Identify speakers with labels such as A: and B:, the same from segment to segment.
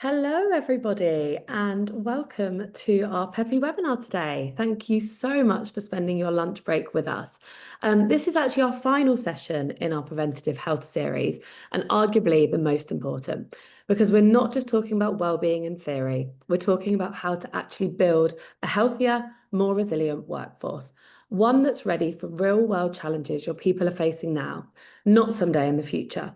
A: Hello, everybody, and welcome to our Peppy webinar today. Thank you so much for spending your lunch break with us. This is actually our final session in our preventative health series, and arguably the most important, because we're not just talking about well-being in theory, we're talking about how to actually build a healthier, more resilient workforce, one that's ready for real-world challenges your people are facing now, not someday in the future.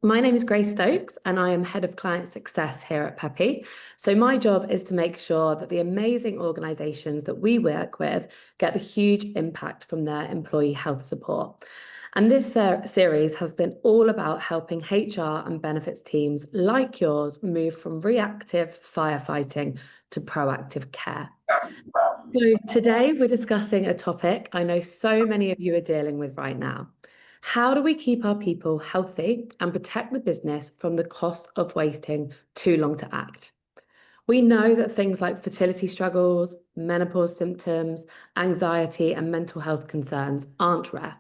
A: My name is Grace Stokes and I am Head of Client Success here at Peppy. So my job is to make sure that the amazing organisations that we work with get the huge impact from their employee health support. And this series has been all about helping HR and benefits teams like yours move from reactive firefighting to proactive care. So today we're discussing a topic I know so many of you are dealing with right now. How do we keep our people healthy and protect the business from the cost of waiting too long to act? We know that things like fertility struggles, menopause symptoms, anxiety, and mental health concerns aren't rare.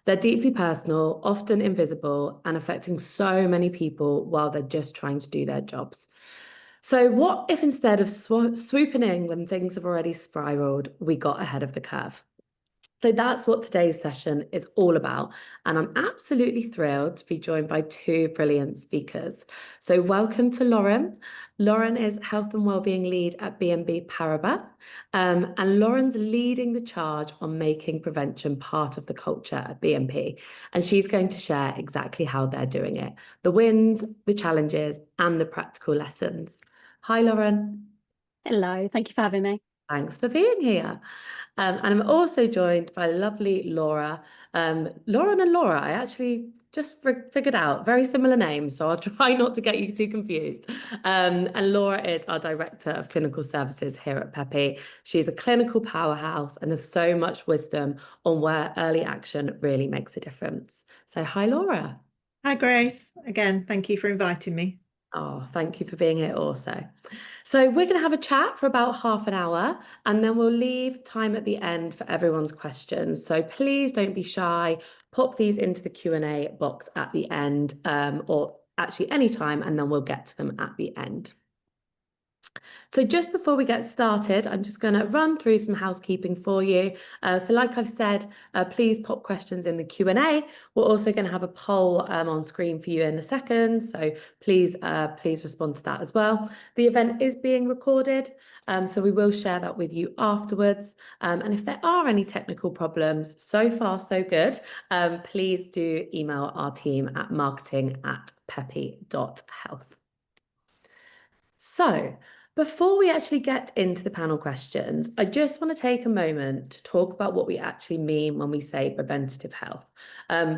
A: They're deeply personal, often invisible, and affecting so many people while they're just trying to do their jobs. So what if instead of swooping in when things have already spiraled, we got ahead of the curve? So that's what today's session is all about. And I'm absolutely thrilled to be joined by two brilliant speakers. So welcome to Lauren. Lauren is Health and Wellbeing Lead at BNP Paribas. And Lauren's leading the charge on making prevention part of the culture at BNP. And she's going to share exactly how they're doing it, the wins, the challenges, and the practical lessons. Hi, Lauren.
B: Hello, thank you for having me.
A: Thanks for being here. And I'm also joined by lovely Laura. Lauren and Laura, I actually just figured out very similar names, so I'll try not to get you too confused. And Laura is our Director of Clinical Services here at Peppy. She's a clinical powerhouse and has so much wisdom on where early action really makes a difference. So hi, Laura.
C: Hi, Grace. Again, thank you for inviting me.
A: Oh, thank you for being here also. So we're going to have a chat for about half an hour, and then we'll leave time at the end for everyone's questions. So please don't be shy. Pop these into the Q&A box at the end, or actually any time, and then we'll get to them at the end. So just before we get started, I'm just going to run through some housekeeping for you. So like I've said, please pop questions in the Q&A. We're also going to have a poll on screen for you in a second. So please respond to that as well. The event is being recorded, so we will share that with you afterwards. And if there are any technical problems, so far so good, please do email our team at marketing@peppy.health. So before we actually get into the panel questions, I just want to take a moment to talk about what we actually mean when we say preventative health.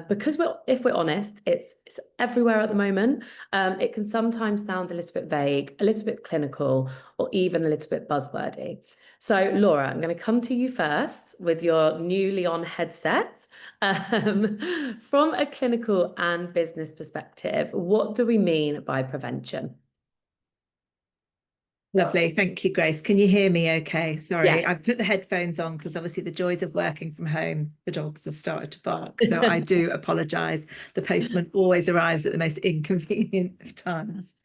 A: Because if we're honest, it's everywhere at the moment. It can sometimes sound a little bit vague, a little bit clinical, or even a little bit buzzwordy. So Laura, I'm going to come to you first with your newly on headset. From a clinical and business perspective, what do we mean by prevention?
C: Lovely. Thank you, Grace. Can you hear me okay? Sorry,
A: Yeah.
C: I've put the headphones on because obviously the joys of working from home, the dogs have started to bark. So I do apologise. The postman always arrives at the most inconvenient of times.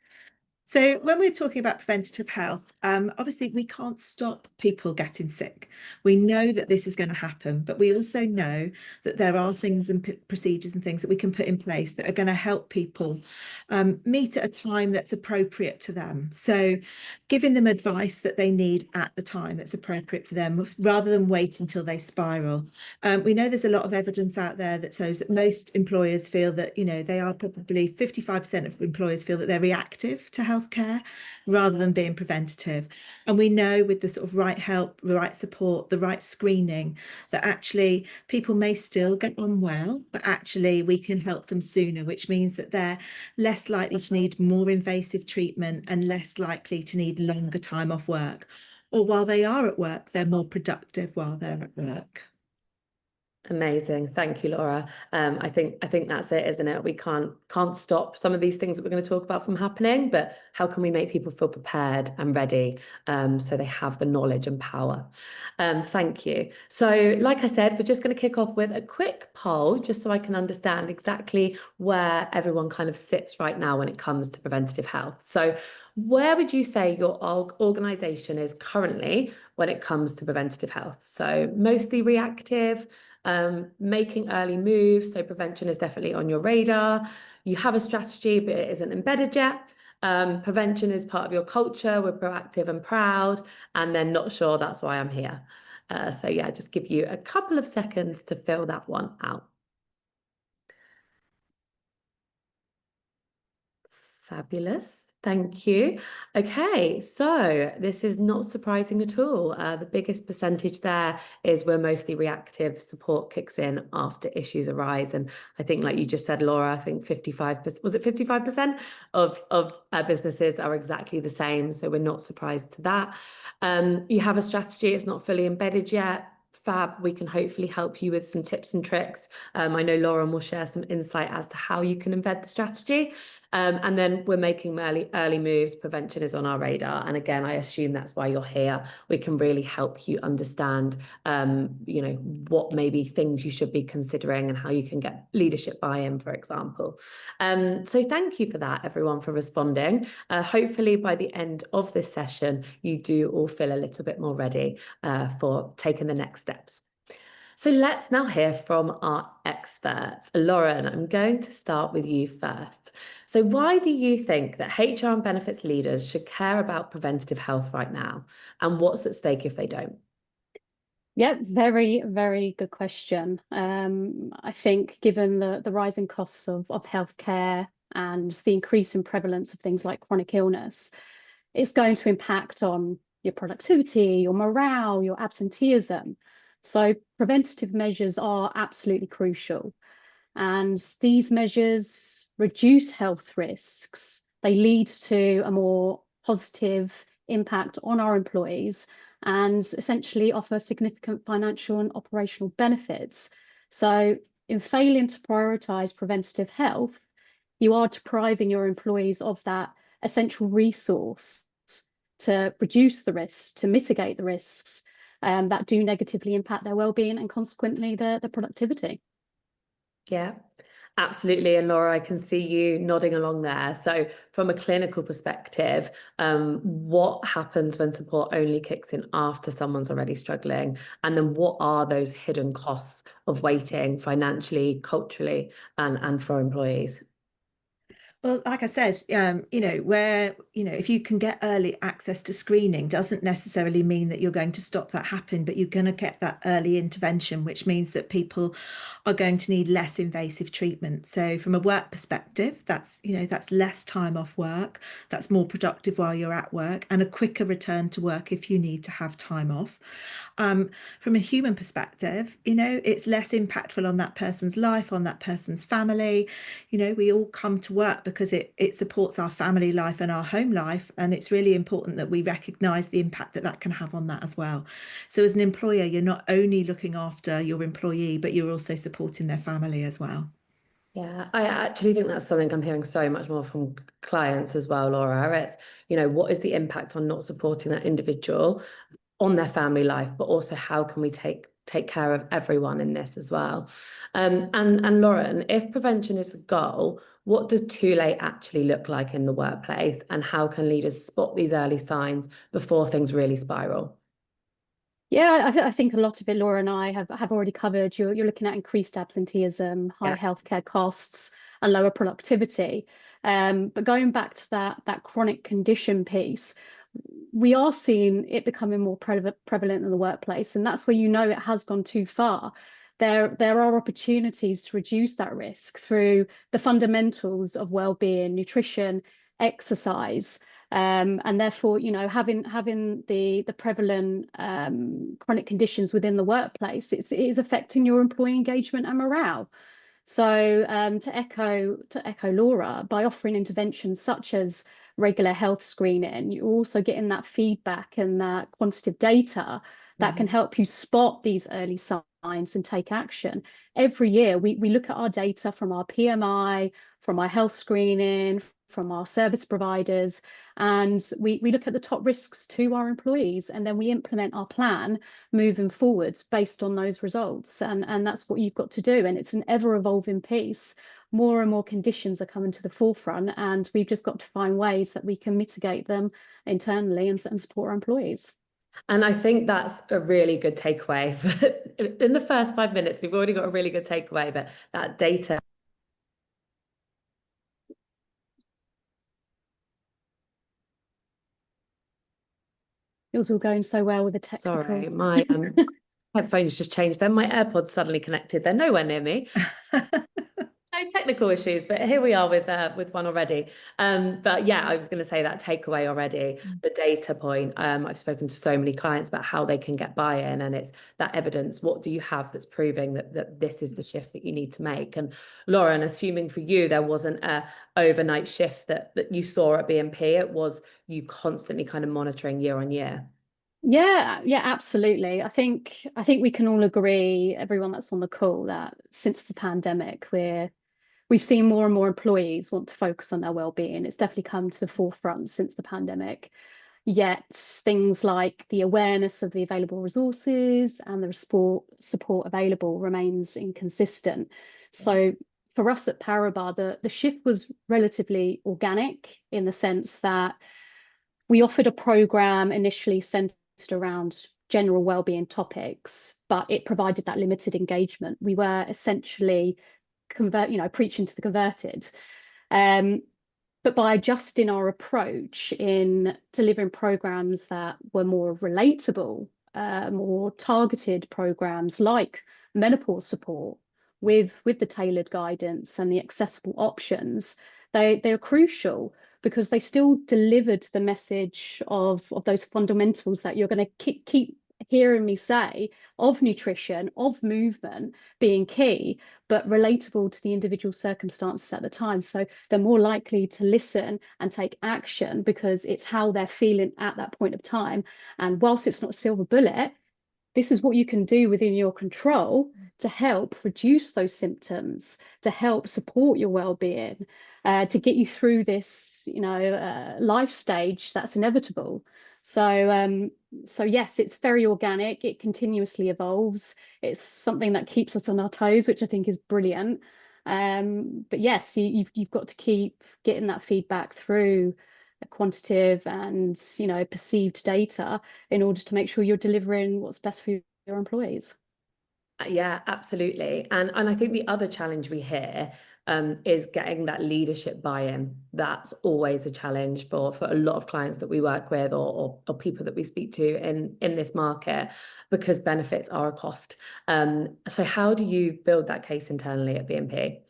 C: So when we're talking about preventative health, obviously we can't stop people getting sick. We know that this is going to happen, but we also know that there are things and procedures and things that we can put in place that are going to help people meet at a time that's appropriate to them. So giving them advice that they need at the time that's appropriate for them, rather than wait until they spiral. We know there's a lot of evidence out there that shows that most employers feel that, you know, they are probably 55% of employers feel that they're reactive to healthcare rather than being preventative. And we know with the sort of right help, the right support, the right screening, that actually people may still get on well, but actually we can help them sooner, which means that they're less likely to need more invasive treatment and less likely to need longer time off work. Or while they are at work, they're more productive while they're at work.
A: Amazing. Thank you, Laura. I think that's it, isn't it? We can't stop some of these things that we're going to talk about from happening, but how can we make people feel prepared and ready so they have the knowledge and power? Thank you. So, like I said, we're just going to kick off with a quick poll just so I can understand exactly where everyone kind of sits right now when it comes to preventative health. So, where would you say your organization is currently when it comes to preventative health? So, mostly reactive, making early moves. So prevention is definitely on your radar. You have a strategy, but it isn't embedded yet. Prevention is part of your culture. We're proactive and proud, and then not sure. That's why I'm here. So yeah, just give you a couple of seconds to fill that one out. Fabulous. Thank you. Okay, so this is not surprising at all. The biggest percentage there is we're mostly reactive. Support kicks in after issues arise. And I think, like you just said, Laura, I think 55%, was it 55% of businesses are exactly the same. So we're not surprised to that. You have a strategy, it's not fully embedded yet. Fab, we can hopefully help you with some tips and tricks. I know Lauren will share some insight as to how you can embed the strategy. And then we're making early moves. Prevention is on our radar. And again, I assume that's why you're here. We can really help you understand, what maybe things you should be considering and how you can get leadership buy-in, for example. So thank you for that, everyone, for responding. Hopefully by the end of this session, you do all feel a little bit more ready for taking the next steps. So let's now hear from our experts. Lauren, I'm going to start with you first. So why do you think that HR and benefits leaders should care about preventative health right now? And what's at stake if they don't?
B: Yeah, very, very good question. I think given the rising costs of healthcare and the increase in prevalence of things like chronic illness, it's going to impact on your productivity, your morale, your absenteeism. So preventative measures are absolutely crucial. And these measures reduce health risks. They lead to a more positive impact on our employees and essentially offer significant financial and operational benefits. So in failing to prioritise preventative health, you are depriving your employees of that essential resource to reduce the risks, to mitigate the risks that do negatively impact their well-being and consequently their productivity.
A: Yeah, absolutely. And Laura, I can see you nodding along there. So from a clinical perspective, what happens when support only kicks in after someone's already struggling? And then what are those hidden costs of waiting financially, culturally, and for employees?
C: Well, like I said, if you can get early access to screening doesn't necessarily mean that you're going to stop that happen, but you're going to get that early intervention, which means that people are going to need less invasive treatment. So from a work perspective, that's less time off work, that's more productive while you're at work, and a quicker return to work if you need to have time off. From a human perspective, it's less impactful on that person's life, on that person's family. We all come to work because it supports our family life and our home life. And it's really important that we recognise the impact that can have on that as well. So as an employer, you're not only looking after your employee, but you're also supporting their family as well.
A: Yeah, I actually think that's something I'm hearing so much more from clients as well, Laura. It's, what is the impact on not supporting that individual on their family life, but also how can we take care of everyone in this as well? And Lauren, if prevention is the goal, what does too late actually look like in the workplace? And how can leaders spot these early signs before things really spiral?
B: Yeah, I think a lot of it, Laura and I have already covered. You're looking at increased absenteeism, high
A: Yeah.
B: healthcare costs, and lower productivity. But going back to that chronic condition piece, we are seeing it becoming more prevalent in the workplace, and that's where it has gone too far. There are opportunities to reduce that risk through the fundamentals of well-being, nutrition, exercise. And therefore, having the prevalent chronic conditions within the workplace, it is affecting your employee engagement and morale. So to echo Laura, by offering interventions such as regular health screening, you're also getting that feedback and that quantitative data that can help you spot these early signs and take action. Every year we look at our data from our PMI, from our health screening, from our service providers, and we look at the top risks to our employees, and then we implement our plan moving forwards based on those results. And that's what you've got to do. And it's an ever-evolving piece. More and more conditions are coming to the forefront, and we've just got to find ways that we can mitigate them internally and support our employees.
A: And I think that's a really good takeaway. In the first 5 minutes, we've already got a really good takeaway, but that data.
B: It was all going so well with the technical.
A: Sorry, my headphones just changed. Then my AirPods suddenly connected. They're nowhere near me. No technical issues, but here we are with one already. But yeah, I was going to say that takeaway already, the data point. I've spoken to so many clients about how they can get buy-in, and it's that evidence. What do you have that's proving that this is the shift that you need to make? And Lauren, assuming for you there wasn't a overnight shift that you saw at BNP, it was you constantly kind of monitoring year on year.
B: Yeah, absolutely. I think we can all agree, everyone that's on the call, that since the pandemic, we've seen more and more employees want to focus on their well-being. It's definitely come to the forefront since the pandemic. Yet things like the awareness of the available resources and the support available remains inconsistent. So for us at Parabar, the shift was relatively organic in the sense that we offered a program initially centered around general wellbeing topics, but it provided that limited engagement. We were essentially preaching to the converted. But by adjusting our approach in delivering programs that were more relatable, more targeted programs like menopause support with the tailored guidance and the accessible options, they are crucial because they still delivered the message of those fundamentals that you're going to keep hearing me say, of nutrition, of movement being key, but relatable to the individual circumstances at the time. So they're more likely to listen and take action because it's how they're feeling at that point of time. And whilst it's not a silver bullet, this is what you can do within your control to help reduce those symptoms, to help support your well-being, to get you through this, life stage that's inevitable. So yes, it's very organic. It continuously evolves. It's something that keeps us on our toes, which I think is brilliant. But yes, you've got to keep getting that feedback through quantitative and perceived data in order to make sure you're delivering what's best for your employees.
A: Yeah, absolutely. And I think the other challenge we hear is getting that leadership buy-in. That's always a challenge for a lot of clients that we work with or people that we speak to in this market, because benefits are a cost. So how do you build that case internally at BNP?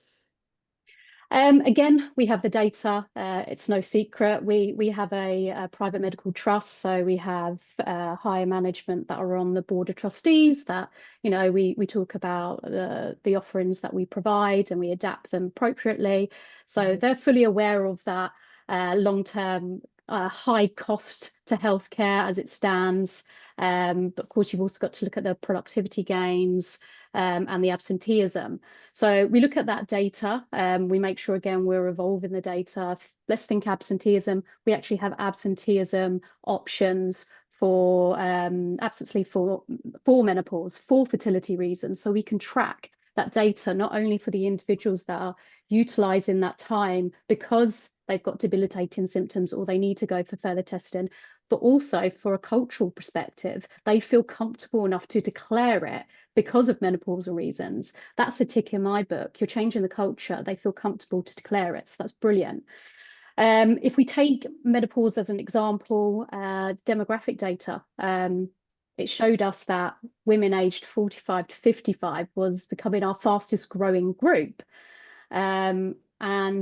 B: Again, we have the data. It's no secret. We have a private medical trust, so we have higher management that are on the board of trustees. That we talk about the offerings that we provide, and we adapt them appropriately. So they're fully aware of that long-term high cost to healthcare as it stands. But of course, you've also got to look at the productivity gains and the absenteeism. So we look at that data. We make sure, again, we're evolving the data. Let's think absenteeism. We actually have absenteeism options for absence leave for menopause, for fertility reasons. So we can track that data not only for the individuals that are utilising that time because they've got debilitating symptoms or they need to go for further testing, but also for a cultural perspective, they feel comfortable enough to declare it because of menopausal reasons. That's a tick in my book. You're changing the culture. They feel comfortable to declare it. So that's brilliant. If we take menopause as an example, demographic data, it showed us that women aged 45 to 55 was becoming our fastest growing group. And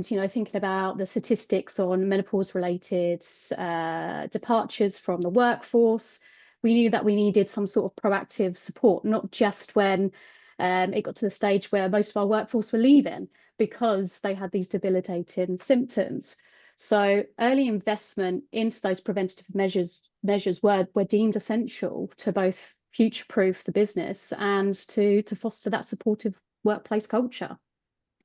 B: thinking about the statistics on menopause related departures from the workforce, we knew that we needed some sort of proactive support, not just when it got to the stage where most of our workforce were leaving because they had these debilitating symptoms. So early investment into those preventative measures were deemed essential to both future-proof the business and to foster that supportive workplace culture.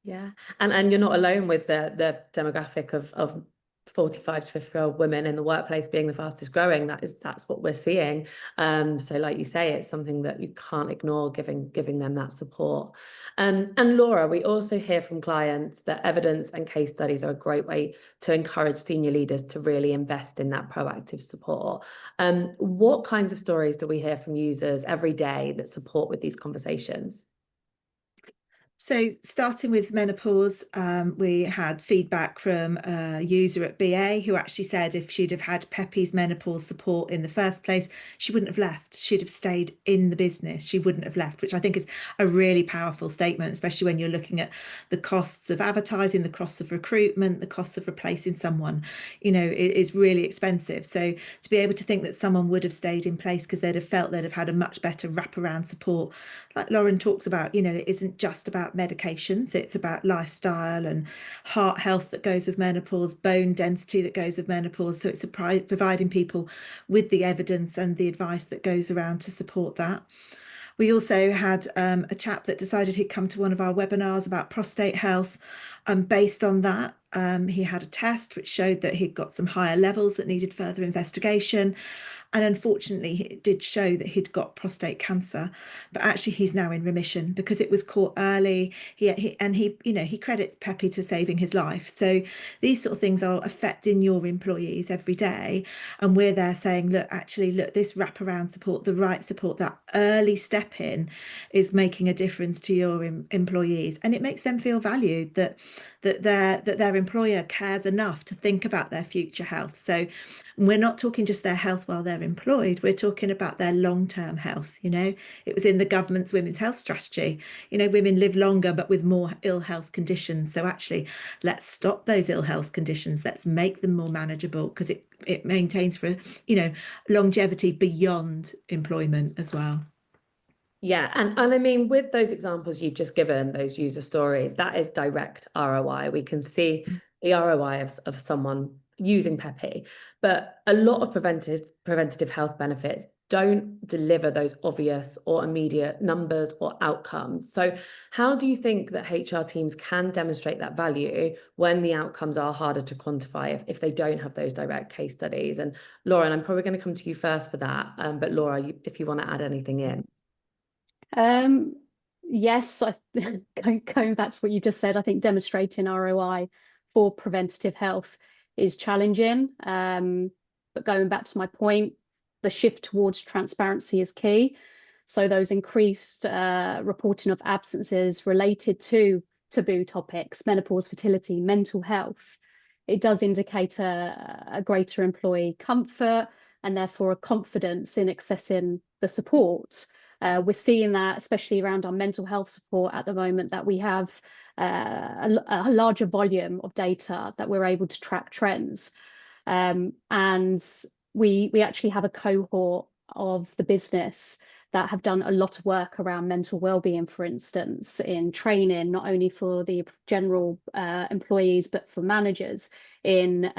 A: Yeah, and you're not alone with the demographic of 45 to 50-year-old women in the workplace being the fastest growing. That's what we're seeing. So like you say, it's something that you can't ignore, giving them that support. And Laura, we also hear from clients that evidence and case studies are a great way to encourage senior leaders to really invest in that proactive support. What kinds of stories do we hear from users every day that support with these conversations?
C: So starting with menopause, we had feedback from a user at BA who actually said if she'd have had Peppy's menopause support in the first place, she wouldn't have left. She'd have stayed in the business. She wouldn't have left, which I think is a really powerful statement, especially when you're looking at the costs of advertising, the costs of recruitment, the costs of replacing someone, you know, it is really expensive. So to be able to think that someone would have stayed in place because they'd have felt they'd have had a much better wraparound support, like Lauren talks about, you know, it isn't just about medications, it's about lifestyle and heart health that goes with menopause, bone density that goes with menopause. So it's providing people with the evidence and the advice that goes around to support that. We also had a chap that decided he'd come to one of our webinars about prostate health. And based on that, he had a test which showed that he'd got some higher levels that needed further investigation. And unfortunately, it did show that he'd got prostate cancer, but actually he's now in remission because it was caught early. He credits Peppy to saving his life. So these sort of things are affecting your employees every day. And we're there saying, look, this wraparound support, the right support, that early step in is making a difference to your employees. And it makes them feel valued, that their employer cares enough to think about their future health. So we're not talking just their health while they're employed, we're talking about their long-term health. You know, it was in the government's women's health strategy, you know, women live longer but with more ill health conditions. So actually, let's stop those ill health conditions, let's make them more manageable, because it maintains for, you know, longevity beyond employment as well.
A: Yeah, and I mean, with those examples you've just given, those user stories, that is direct ROI. We can see the ROI of someone using Peppy, but a lot of preventative health benefits don't deliver those obvious or immediate numbers or outcomes. So how do you think that HR teams can demonstrate that value when the outcomes are harder to quantify if they don't have those direct case studies? And Lauren, I'm probably going to come to you first for that, but Laura, if you want to add anything in.
B: Yes, going back to what you just said, I think demonstrating ROI for preventative health is challenging. But going back to my point, the shift towards transparency is key. So those increased reporting of absences related to taboo topics, menopause, fertility, mental health, it does indicate a greater employee comfort and therefore a confidence in accessing the support. We're seeing that, especially around our mental health support at the moment, that we have a larger volume of data that we're able to track trends. And we actually have a cohort of the business that have done a lot of work around mental well-being, for instance, in training, not only for the general employees, but for managers, in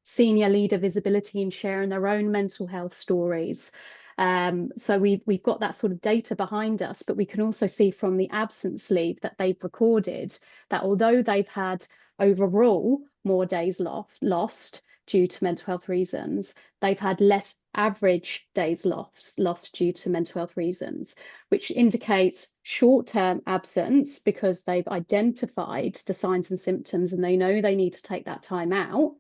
B: senior leader visibility and sharing their own mental health stories. So we've got that sort of data behind us, but we can also see from the absence leave that they've recorded that although they've had overall more days lost due to mental health reasons, they've had less average days lost due to mental health reasons, which indicates short-term absence because they've identified the signs and symptoms and they know they need to take that time out.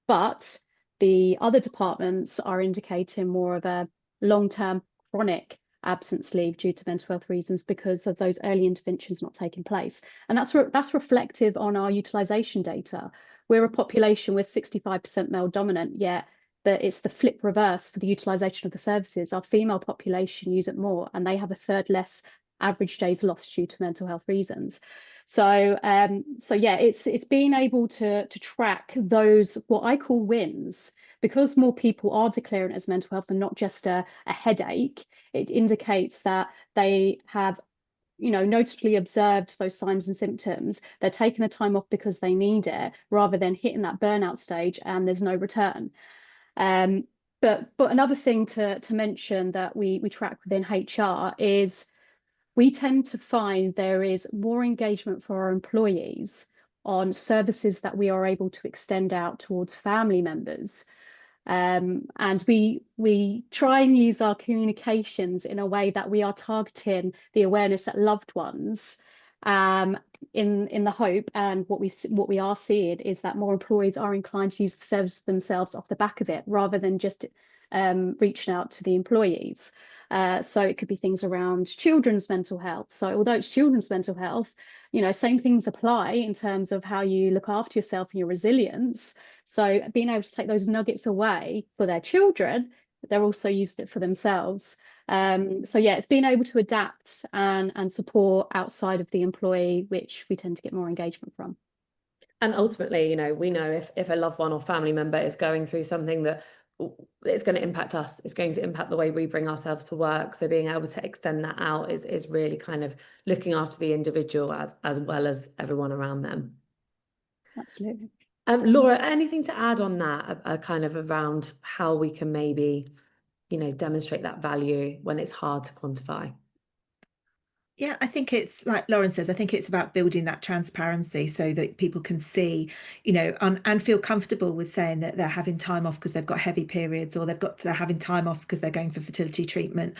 B: But the other departments are indicating more of a long-term chronic absence leave due to mental health reasons because of those early interventions not taking place. And that's reflective on our utilisation data. We're a population with 65% male dominant, yet it's the flip reverse for the utilisation of the services. Our female population use it more and they have a third less average days lost due to mental health reasons. So yeah, it's being able to track those, what I call wins, because more people are declaring it as mental health and not just a headache. It indicates that they have, you know, notably observed those signs and symptoms. They're taking the time off because they need it, rather than hitting that burnout stage and there's no return. But another thing to mention that we track within HR is we tend to find there is more engagement for our employees on services that we are able to extend out towards family members. And we try and use our communications in a way that we are targeting the awareness at loved ones, in the hope, and what we are seeing is that more employees are inclined to use the service themselves off the back of it, rather than just reaching out to the employees. So it could be things around children's mental health. So although it's children's mental health, same things apply in terms of how you look after yourself and your resilience. So being able to take those nuggets away for their children, they're also used it for themselves. So yeah, it's being able to adapt and support outside of the employee, which we tend to get more engagement from.
A: And ultimately, we know if a loved one or family member is going through something that it's going to impact us, it's going to impact the way we bring ourselves to work. So being able to extend that out is really kind of looking after the individual as well as everyone around them.
B: Absolutely.
A: Laura, anything to add on that, kind of around how we can maybe, demonstrate that value when it's hard to quantify?
C: Yeah, I think it's like Lauren says, I think it's about building that transparency so that people can see, and feel comfortable with saying that they're having time off because they've got heavy periods, or they're having time off because they're going for fertility treatment,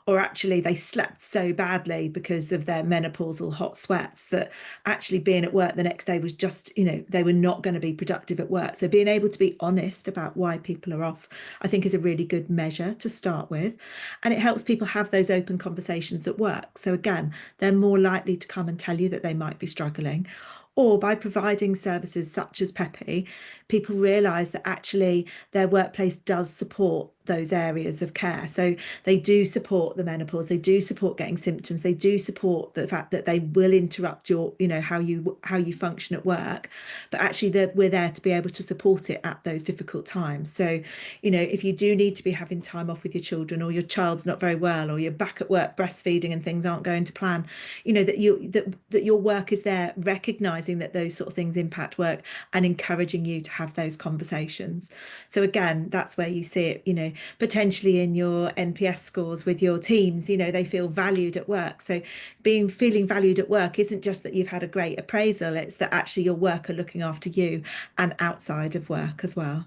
C: or actually they slept so badly because of their menopausal hot sweats that actually being at work the next day was just, they were not going to be productive at work. So being able to be honest about why people are off, I think, is a really good measure to start with. And it helps people have those open conversations at work. So again, they're more likely to come and tell you that they might be struggling. Or by providing services such as Peppy, people realise that actually their workplace does support those areas of care. So they do support the menopause, they do support getting symptoms, they do support the fact that they will interrupt your, how you function at work, but actually we're there to be able to support it at those difficult times. So, if you do need to be having time off with your children, or your child's not very well, or you're back at work breastfeeding and things aren't going to plan, that your work is there recognizing that those sort of things impact work and encouraging you to have those conversations. So again, that's where you see it, potentially in your NPS scores with your teams, they feel valued at work. So feeling valued at work isn't just that you've had a great appraisal, it's that actually your work are looking after you and outside of work as well.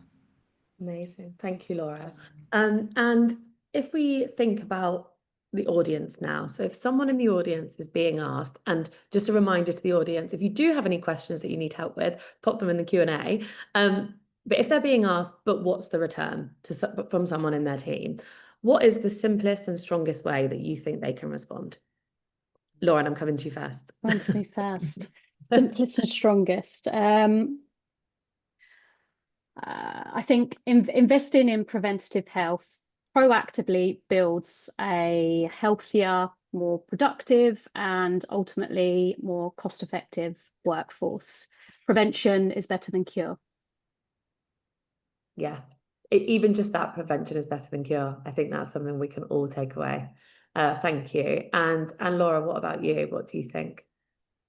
A: Amazing. Thank you, Laura. And if we think about the audience now, so if someone in the audience is being asked, and just a reminder to the audience, if you do have any questions that you need help with, pop them in the Q&A. But if they're being asked, but what's the return from someone in their team? What is the simplest and strongest way that you think they can respond? Lauren, I'm coming to you first.
B: Coming to me first. Simplest and strongest. I think investing in preventative health proactively builds a healthier, more productive, and ultimately more cost-effective workforce. Prevention is better than cure.
A: Yeah, even just that, prevention is better than cure. I think that's something we can all take away. Thank you. And Laura, what about you? What do you think?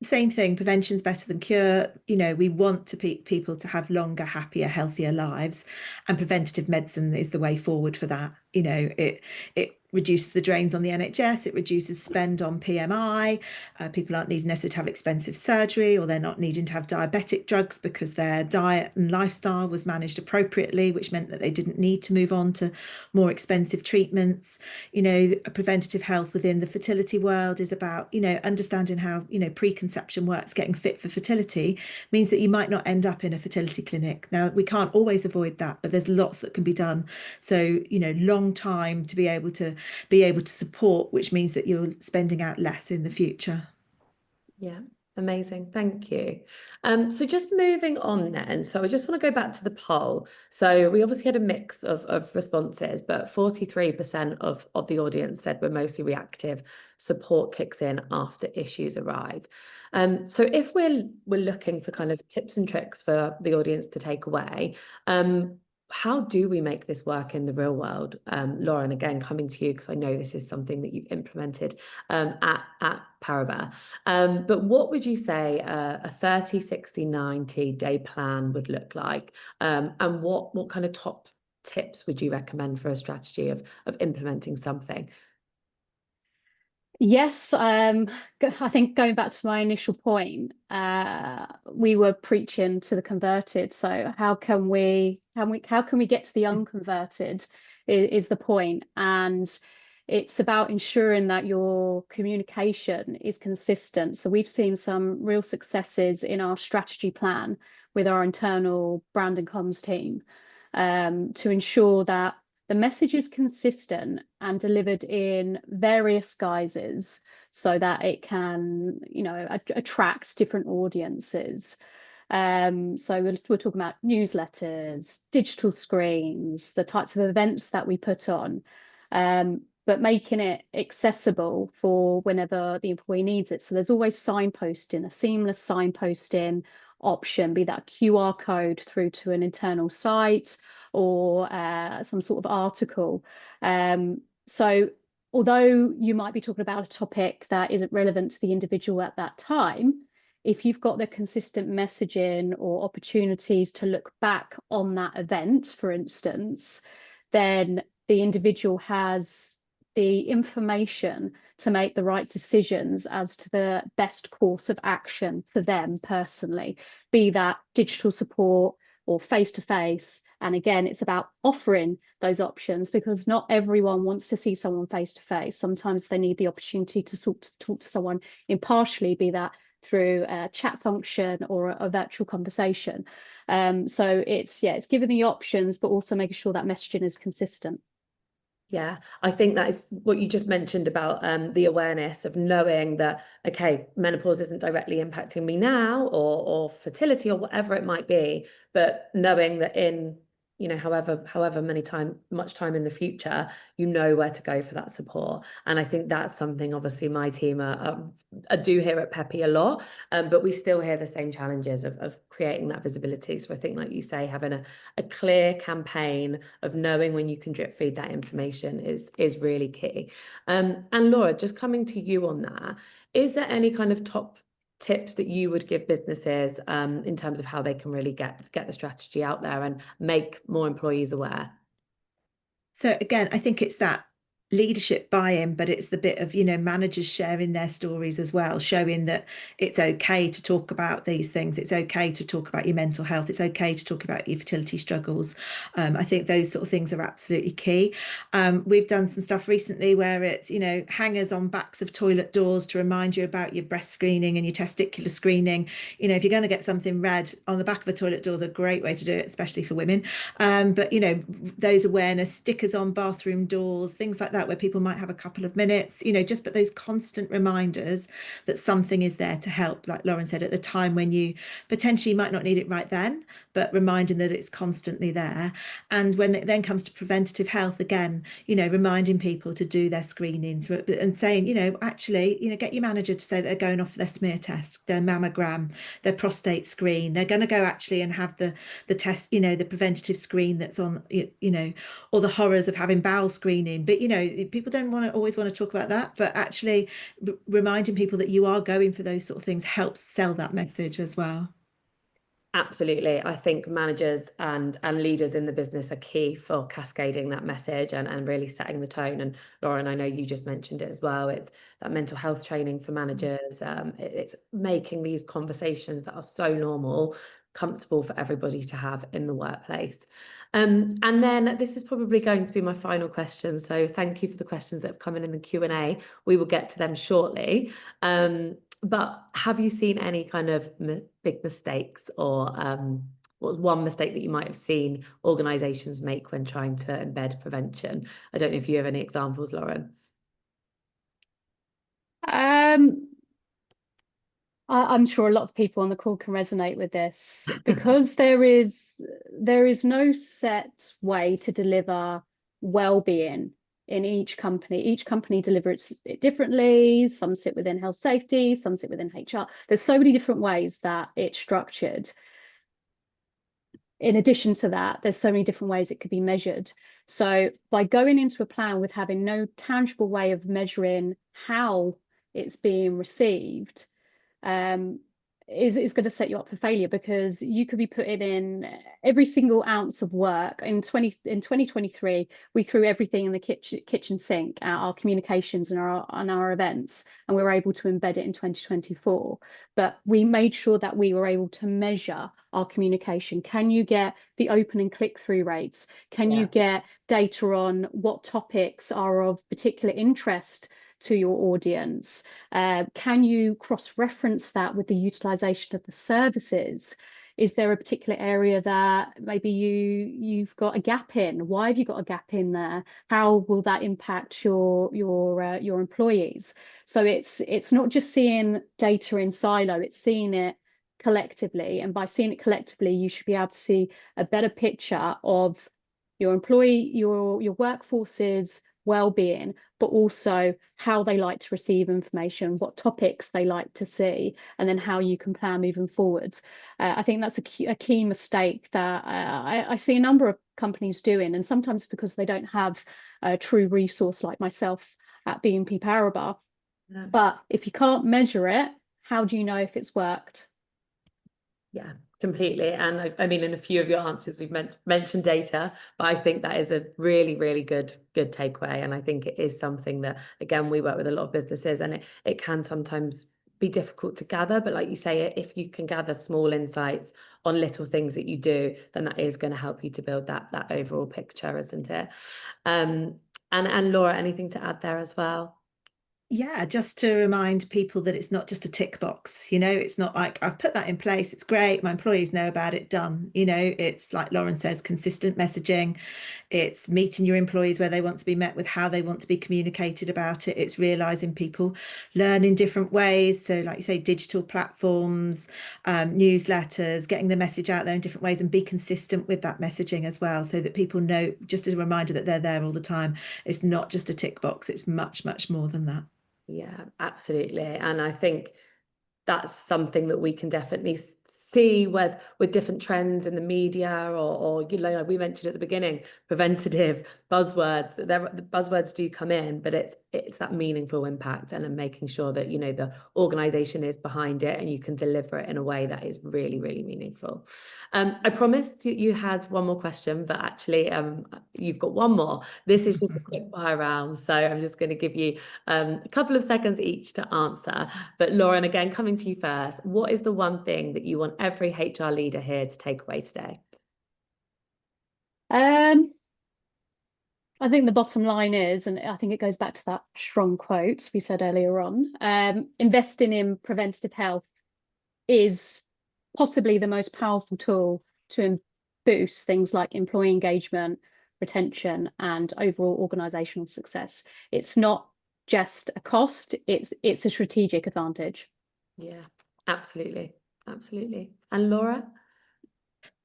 C: Same thing, prevention's better than cure. We want people to have longer, happier, healthier lives, and preventative medicine is the way forward for that. It reduces the drains on the NHS, it reduces spend on PMI, people aren't needing necessarily to have expensive surgery, or they're not needing to have diabetic drugs because their diet and lifestyle was managed appropriately, which meant that they didn't need to move on to more expensive treatments. Preventative health within the fertility world is about, understanding how, preconception works. Getting fit for fertility means that you might not end up in a fertility clinic. Now, we can't always avoid that, but there's lots that can be done. So, long time to be able to support, which means that you're spending out less in the future.
A: Yeah, amazing. Thank you. So just moving on then. So I just want to go back to the poll. So we obviously had a mix of responses, but 43% of the audience said we're mostly reactive. Support kicks in after issues arrive. So if we're looking for kind of tips and tricks for the audience to take away, how do we make this work in the real world? Lauren, again, coming to you, because I know this is something that you've implemented at Paribas. But what would you say a 30, 60, 90 day plan would look like? And what kind of top tips would you recommend for a strategy of implementing something?
B: Yes, I think going back to my initial point, we were preaching to the converted. So how can we get to the unconverted is the point. And it's about ensuring that your communication is consistent. So we've seen some real successes in our strategy plan with our internal brand and comms team, to ensure that the message is consistent and delivered in various guises so that it can, attract different audiences. So we're talking about newsletters, digital screens, the types of events that we put on, but making it accessible for whenever the employee needs it. So there's always signposting, a seamless signposting option, be that QR code through to an internal site or some sort of article. So although you might be talking about a topic that isn't relevant to the individual at that time, if you've got the consistent messaging or opportunities to look back on that event, for instance, then the individual has the information to make the right decisions as to the best course of action for them personally, be that digital support or face-to-face. And again, it's about offering those options, because not everyone wants to see someone face-to-face. Sometimes they need the opportunity to talk to someone impartially, be that through a chat function or a virtual conversation. So it's giving the options, but also making sure that messaging is consistent.
A: Yeah, I think that is what you just mentioned about the awareness of knowing that, okay, menopause isn't directly impacting me now, or fertility or whatever it might be, but knowing that in, however much time in the future, you know where to go for that support. And I think that's something obviously my team I do hear at Peppy a lot, but we still hear the same challenges of creating that visibility. So I think, like you say, having a clear campaign of knowing when you can drip feed that information is really key. And Laura, just coming to you on that, is there any kind of top tips that you would give businesses in terms of how they can really get the strategy out there and make more employees aware?
C: So again, I think it's that leadership buy-in, but it's the bit of, managers sharing their stories as well, showing that it's okay to talk about these things. It's okay to talk about your mental health. It's okay to talk about your fertility struggles. I think those sort of things are absolutely key. We've done some stuff recently where it's, hangers on backs of toilet doors to remind you about your breast screening and your testicular screening. If you're going to get something read on the back of a toilet door is a great way to do it, especially for women. But, those awareness stickers on bathroom doors, things like that, where people might have a couple of minutes, just but those constant reminders that something is there to help, like Lauren said, at the time when you potentially might not need it right then, but reminding that it's constantly there. And when it then comes to preventative health, again, reminding people to do their screenings and saying, actually, get your manager to say that they're going off for their smear test, their mammogram, their prostate screen. They're going to go actually and have the test, the preventative screen that's on, or the horrors of having bowel screening. But, people don't always want to talk about that, but actually reminding people that you are going for those sort of things helps sell that message as well.
A: Absolutely. I think managers and leaders in the business are key for cascading that message and really setting the tone. And Lauren, I know you just mentioned it as well. It's that mental health training for managers. It's making these conversations that are so normal comfortable for everybody to have in the workplace. And then this is probably going to be my final question. So thank you for the questions that have come in the Q&A. We will get to them shortly. But have you seen any kind of big mistakes, or what was one mistake that you might have seen organisations make when trying to embed prevention? I don't know if you have any examples, Lauren.
B: I'm sure a lot of people on the call can resonate with this, because there is no set way to deliver well-being in each company. Each company delivers it differently. Some sit within health safety, some sit within HR. There's so many different ways that it's structured. In addition to that, there's so many different ways it could be measured. So by going into a plan with having no tangible way of measuring how it's being received, is going to set you up for failure, because you could be putting in every single ounce of work. In 2023, we threw everything in the kitchen sink at our communications and our events, and we were able to embed it in 2024. But we made sure that we were able to measure our communication. Can you get the open and click-through rates? Can you get data on what topics are of particular interest to your audience? Can you cross-reference that with the utilization of the services? Is there a particular area that maybe you've got a gap in? Why have you got a gap in there? How will that impact your employees? So it's not just seeing data in silo, it's seeing it collectively. And by seeing it collectively, you should be able to see a better picture of your workforce's well-being, but also how they like to receive information, what topics they like to see, and then how you can plan moving forwards. I think that's a key mistake that I see a number of companies doing, and sometimes because they don't have a true resource like myself at BNP Paribas.
A: No.
B: But if you can't measure it, how do you know if it's worked?
A: Yeah, completely. And I mean, in a few of your answers, we've mentioned data, but I think that is a really, really good takeaway. And I think it is something that, again, we work with a lot of businesses, and it can sometimes be difficult to gather. But like you say, if you can gather small insights on little things that you do, then that is going to help you to build that overall picture, isn't it? And Laura, anything to add there as well?
C: Yeah, just to remind people that it's not just a tick box, it's not like I've put that in place, it's great, my employees know about it, done. It's like Lauren says, consistent messaging. It's meeting your employees where they want to be met, with how they want to be communicated about it. It's realizing people learn in different ways. So like you say, digital platforms, newsletters, getting the message out there in different ways, and be consistent with that messaging as well, so that people know, just as a reminder, that they're there all the time. It's not just a tick box, it's much, much more than that.
A: Yeah, absolutely. And I think that's something that we can definitely see with different trends in the media, or we mentioned at the beginning, preventative buzzwords. The buzzwords do come in, but it's that meaningful impact, and making sure that the organization is behind it and you can deliver it in a way that is really, really meaningful. I promised you had one more question, but actually you've got one more. This is just a quick fire round, so I'm just going to give you a couple of seconds each to answer. But Lauren, again, coming to you first, what is the one thing that you want every HR leader here to take away today?
B: I think the bottom line is, and I think it goes back to that strong quote we said earlier on, investing in preventative health is possibly the most powerful tool to boost things like employee engagement, retention, and overall organizational success. It's not just a cost, it's a strategic advantage.
A: Yeah, absolutely. Absolutely. And Laura?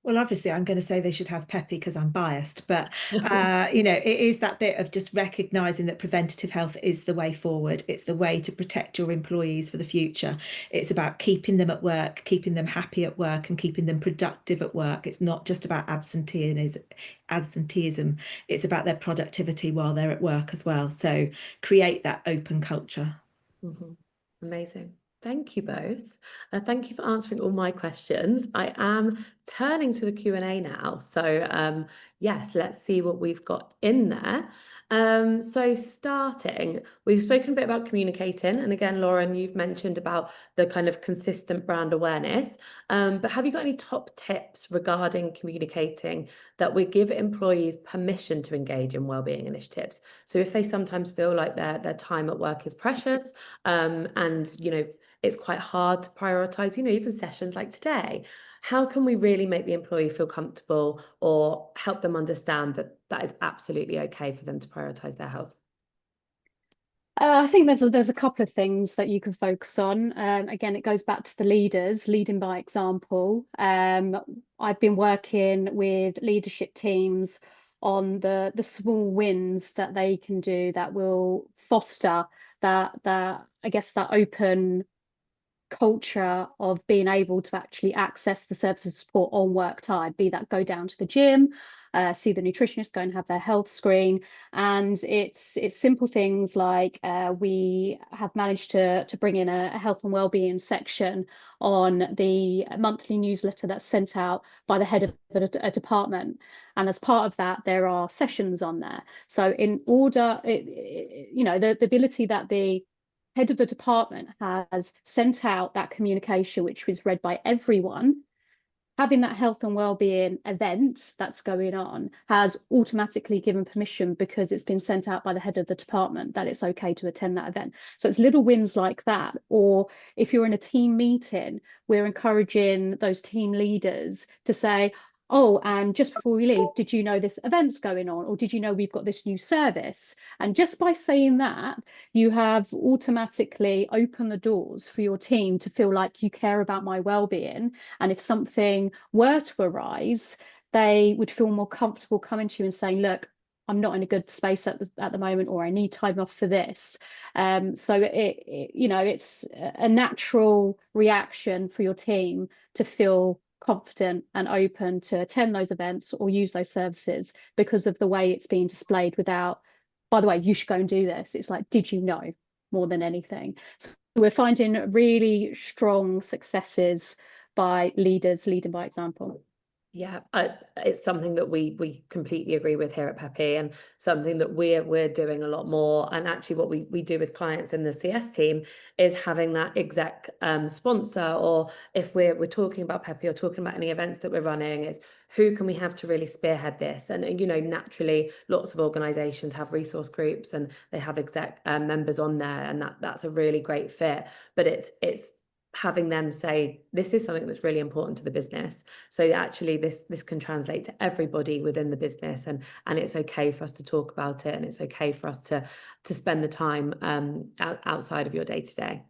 C: Well, obviously, I'm going to say they should have Peppy because I'm biased, but it is that bit of just recognizing that preventative health is the way forward. It's the way to protect your employees for the future. It's about keeping them at work, keeping them happy at work, and keeping them productive at work. It's not just about absenteeism. It's about their productivity while they're at work as well. So create that open culture.
A: Amazing. Thank you both. Thank you for answering all my questions. I am turning to the Q&A now. So yes, let's see what we've got in there. So starting, we've spoken a bit about communicating. And again, Lauren, you've mentioned about the kind of consistent brand awareness. But have you got any top tips regarding communicating that would give employees permission to engage in wellbeing initiatives? So if they sometimes feel like their time at work is precious, and it's quite hard to prioritize, even sessions like today. How can we really make the employee feel comfortable, or help them understand that that is absolutely okay for them to prioritize their health?
B: I think there's a couple of things that you can focus on. Again, it goes back to the leaders, leading by example. I've been working with leadership teams on the small wins that they can do that will foster that I guess that open culture of being able to actually access the services support on work time, be that go down to the gym, see the nutritionist, go and have their health screen. And it's simple things like we have managed to bring in a health and wellbeing section on the monthly newsletter that's sent out by the head of a department. And as part of that, there are sessions on there. So in order, the ability that the head of the department has sent out that communication, which was read by everyone, having that health and wellbeing event that's going on has automatically given permission, because it's been sent out by the head of the department, that it's okay to attend that event. So it's little wins like that. Or if you're in a team meeting, we're encouraging those team leaders to say, oh, and just before we leave, did you know this event's going on? Or did you know we've got this new service? And just by saying that, you have automatically opened the doors for your team to feel like you care about my well-being. And if something were to arise, they would feel more comfortable coming to you and saying, look, I'm not in a good space at the moment, or I need time off for this. So it's a natural reaction for your team to feel confident and open to attend those events or use those services because of the way it's being displayed, without, by the way, you should go and do this. It's like, did you know, more than anything. So we're finding really strong successes by leaders leading by example.
A: Yeah, it's something that we completely agree with here at Peppy, and something that we're doing a lot more. And actually what we do with clients in the CS team is having that exec sponsor, or if we're talking about Peppy or talking about any events that we're running, is who can we have to really spearhead this? And naturally lots of organizations have resource groups and they have exec members on there, and that's a really great fit. But it's having them say, this is something that's really important to the business. So actually this can translate to everybody within the business, and it's okay for us to talk about it, and it's okay for us to spend the time outside of your day-to-day.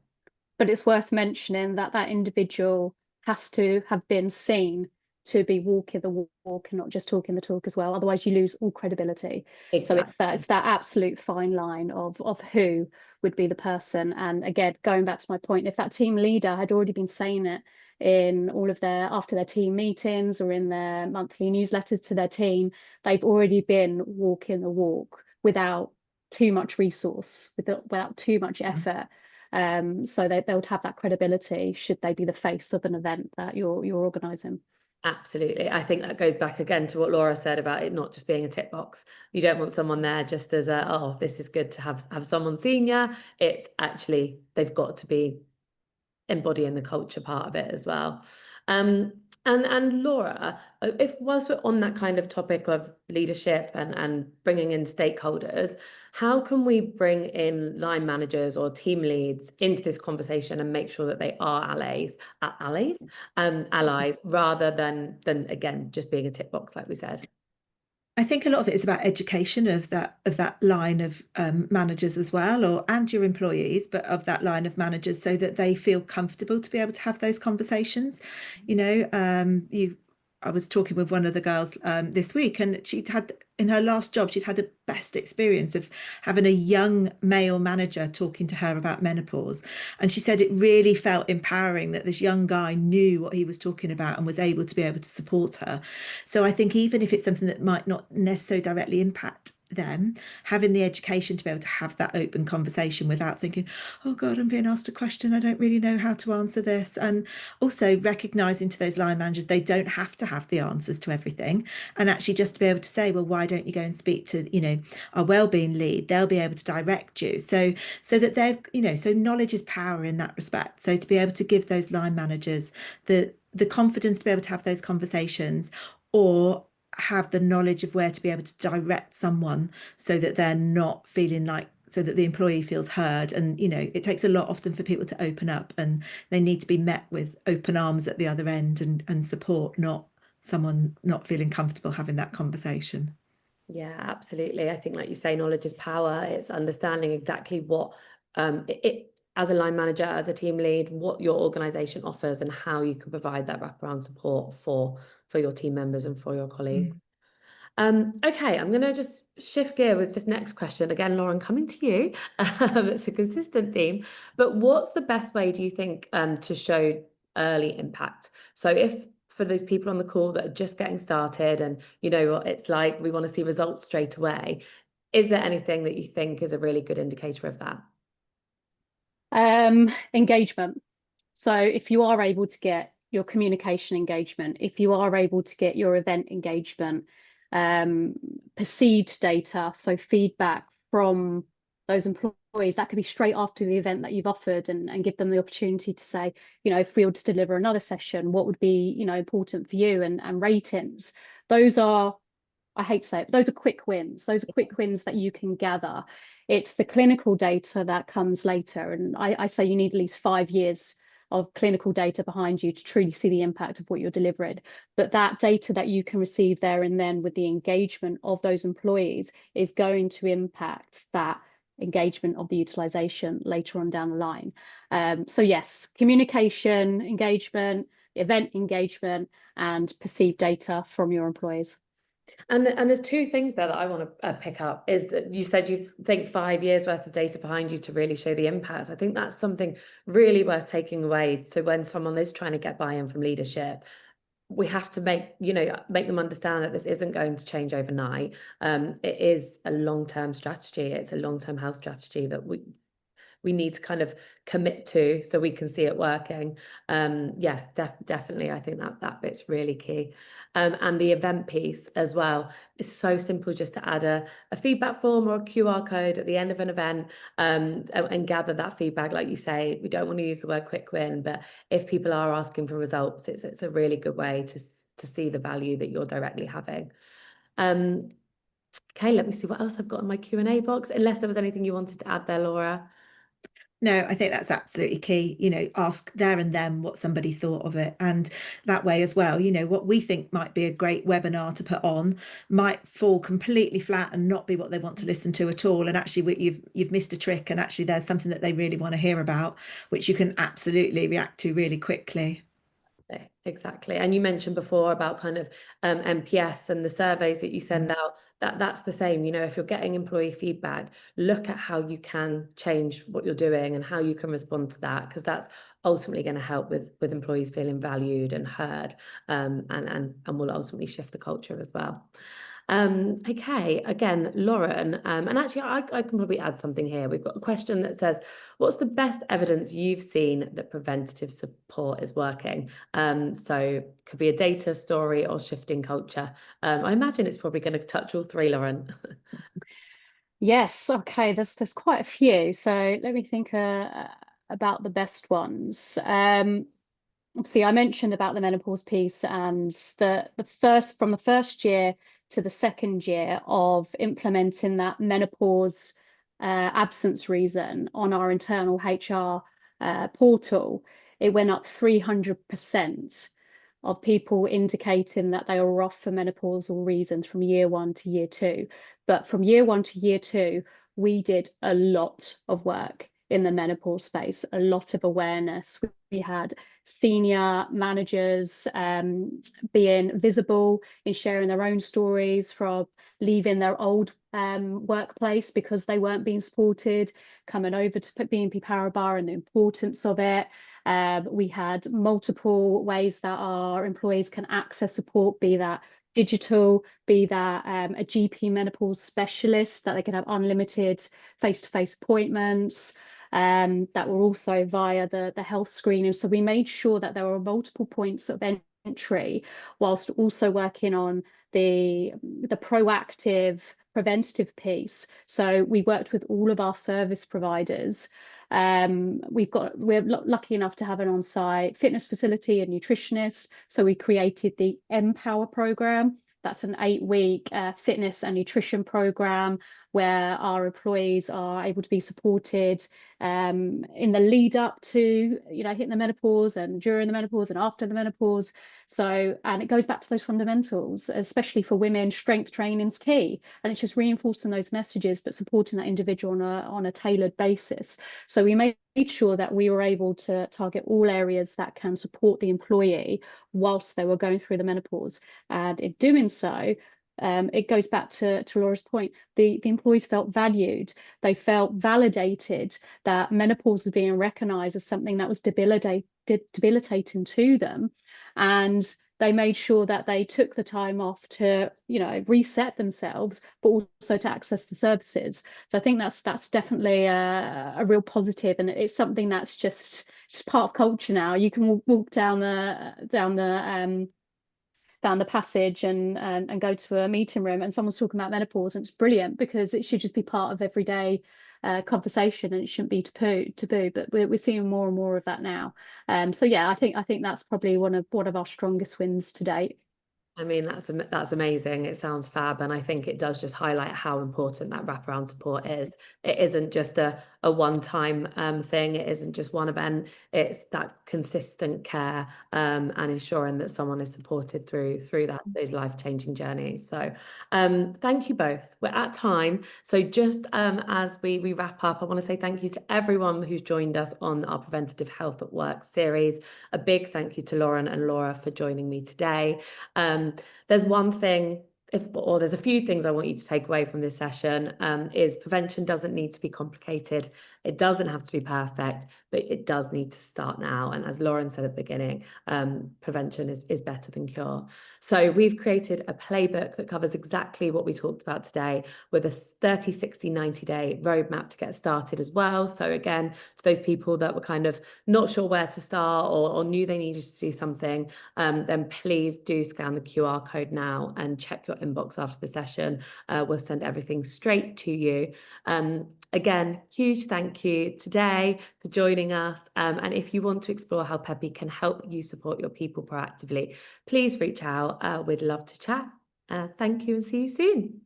B: But it's worth mentioning that that individual has to have been seen to be walking the walk and not just talking the talk as well. Otherwise you lose all credibility.
A: Exactly.
B: So it's that absolute fine line of who would be the person. And again, going back to my point, if that team leader had already been saying it in all of their, after their team meetings or in their monthly newsletters to their team, they've already been walking the walk without too much resource, without too much effort. So they would have that credibility should they be the face of an event that you're organising.
A: Absolutely. I think that goes back again to what Laura said about it not just being a tick box. You don't want someone there just as a, oh, this is good to have someone senior. It's actually, they've got to be embodying the culture part of it as well. And Laura, if whilst we're on that kind of topic of leadership and bringing in stakeholders, how can we bring in line managers or team leads into this conversation and make sure that they are allies rather than again just being a tick box like we said?
C: I think a lot of it is about education of that line of managers as well, and your employees, but of that line of managers, so that they feel comfortable to be able to have those conversations. I was talking with one of the girls this week, and she'd had, in her last job, she'd had the best experience of having a young male manager talking to her about menopause. And she said it really felt empowering that this young guy knew what he was talking about and was able to support her. So I think even if it's something that might not necessarily directly impact them, having the education to be able to have that open conversation without thinking, oh God, I'm being asked a question, I don't really know how to answer this. And also recognizing to those line managers, they don't have to have the answers to everything, and actually just to be able to say, well, why don't you go and speak to our wellbeing lead? They'll be able to direct you, so that they've so knowledge is power in that respect. So to be able to give those line managers the confidence to be able to have those conversations, or have the knowledge of where to be able to direct someone, so that they're not feeling like, so that the employee feels heard. And it takes a lot often for people to open up, and they need to be met with open arms at the other end, and support, not someone not feeling comfortable having that conversation.
A: Yeah, absolutely. I think, like you say, knowledge is power. It's understanding exactly what it as a line manager, as a team lead, what your organization offers and how you can provide that wraparound support for your team members and for your colleagues. Okay, I'm going to just shift gear with this next question. Again, Lauren, coming to you. It's a consistent theme, but what's the best way, do you think, to show early impact? So if for those people on the call that are just getting started and you know what it's like, we want to see results straight away, is there anything that you think is a really good indicator of that?
B: Engagement. So if you are able to get your communication engagement, if you are able to get your event engagement, perceived data, so feedback from those employees, that could be straight after the event that you've offered, and give them the opportunity to say, you know, if we were to deliver another session, what would be, you know, important for you, and ratings. Those are, I hate to say it, but those are quick wins. Those are quick wins that you can gather. It's the clinical data that comes later. And I say you need at least 5 years of clinical data behind you to truly see the impact of what you're delivering. But that data that you can receive there and then with the engagement of those employees is going to impact that engagement of the utilization later on down the line. So yes, communication, engagement, event engagement, and perceived data from your employees.
A: And there's two things there that I want to pick up, is that you said you think 5 years worth of data behind you to really show the impact. I think that's something really worth taking away. So when someone is trying to get buy-in from leadership, we have to make them understand that this isn't going to change overnight. It is a long-term strategy. It's a long-term health strategy that we need to kind of commit to so we can see it working. Yeah, definitely. I think that bit's really key. And the event piece as well is so simple, just to add a feedback form or a QR code at the end of an event, and gather that feedback. Like you say, we don't want to use the word quick win, but if people are asking for results, it's a really good way to see the value that you're directly having. Okay, let me see what else I've got in my Q&A box, unless there was anything you wanted to add there, Laura.
C: No, I think that's absolutely key. You know, ask there and then what somebody thought of it. And that way as well, you know, what we think might be a great webinar to put on might fall completely flat and not be what they want to listen to at all. And actually you've missed a trick, and actually there's something that they really want to hear about, which you can absolutely react to really quickly.
A: Exactly. And you mentioned before about kind of NPS and the surveys that you send out, that's the same. You know, if you're getting employee feedback, look at how you can change what you're doing and how you can respond to that, because that's ultimately going to help with employees feeling valued and heard, and will ultimately shift the culture as well. Okay, again, Lauren, and actually I can probably add something here. We've got a question that says, what's the best evidence you've seen that preventative support is working? So could be a data story or shifting culture. I imagine it's probably going to touch all three, Lauren.
B: Yes, okay, there's quite a few. So let me think about the best ones. Obviously, I mentioned about the menopause piece, and from the first year to the second year of implementing that menopause absence reason on our internal HR portal, it went up 300% of people indicating that they were off for menopausal reasons from year 1 to year 2. But from year 1 to year 2, we did a lot of work in the menopause space, a lot of awareness. We had senior managers being visible in sharing their own stories from leaving their old workplace because they weren't being supported, coming over to BNP Paribas and the importance of it. We had multiple ways that our employees can access support, be that digital, be that a GP menopause specialist, that they can have unlimited face-to-face appointments, that were also via the health screening. So we made sure that there were multiple points of entry, whilst also working on the proactive preventative piece. So we worked with all of our service providers. We're lucky enough to have an on-site fitness facility and nutritionist. So we created the Empower program. That's an 8-week fitness and nutrition program where our employees are able to be supported in the lead up to, hitting the menopause, and during the menopause and after the menopause. So, and it goes back to those fundamentals, especially for women. Strength training is key, and it's just reinforcing those messages, but supporting that individual on a tailored basis. So we made sure that we were able to target all areas that can support the employee whilst they were going through the menopause. And in doing so, It goes back to Laura's point. The employees felt valued. They felt validated that menopause was being recognised as something that was debilitating to them, and they made sure that they took the time off to, you know, reset themselves, but also to access the services. So I think that's definitely a real positive, and it's something that's just part of culture now. You can walk down the passage and go to a meeting room and someone's talking about menopause, and it's brilliant because it should just be part of everyday conversation, and it shouldn't be taboo. But we're seeing more and more of that now. So yeah, I think that's probably one of our strongest wins to date.
A: I mean, that's amazing. It sounds fab, and I think it does just highlight how important that wraparound support is. It isn't just a one-time thing. It isn't just one event. It's that consistent care and ensuring that someone is supported through those life-changing journeys. So thank you both. We're at time. So just as we wrap up, I want to say thank you to everyone who's joined us on our Preventative Health at Work series. A big thank you to Lauren and Laura for joining me today. There's one thing, there's a few things I want you to take away from this session, is prevention doesn't need to be complicated. It doesn't have to be perfect, but it does need to start now. And as Lauren said at the beginning, prevention is better than cure. So we've created a playbook that covers exactly what we talked about today, with a 30, 60, 90-day roadmap to get started as well. So again, to those people that were kind of not sure where to start or knew they needed to do something, then please do scan the QR code now and check your inbox after the session. We'll send everything straight to you. Again, huge thank you today for joining us. And if you want to explore how Peppy can help you support your people proactively, please reach out. We'd love to chat. Thank you and see you soon.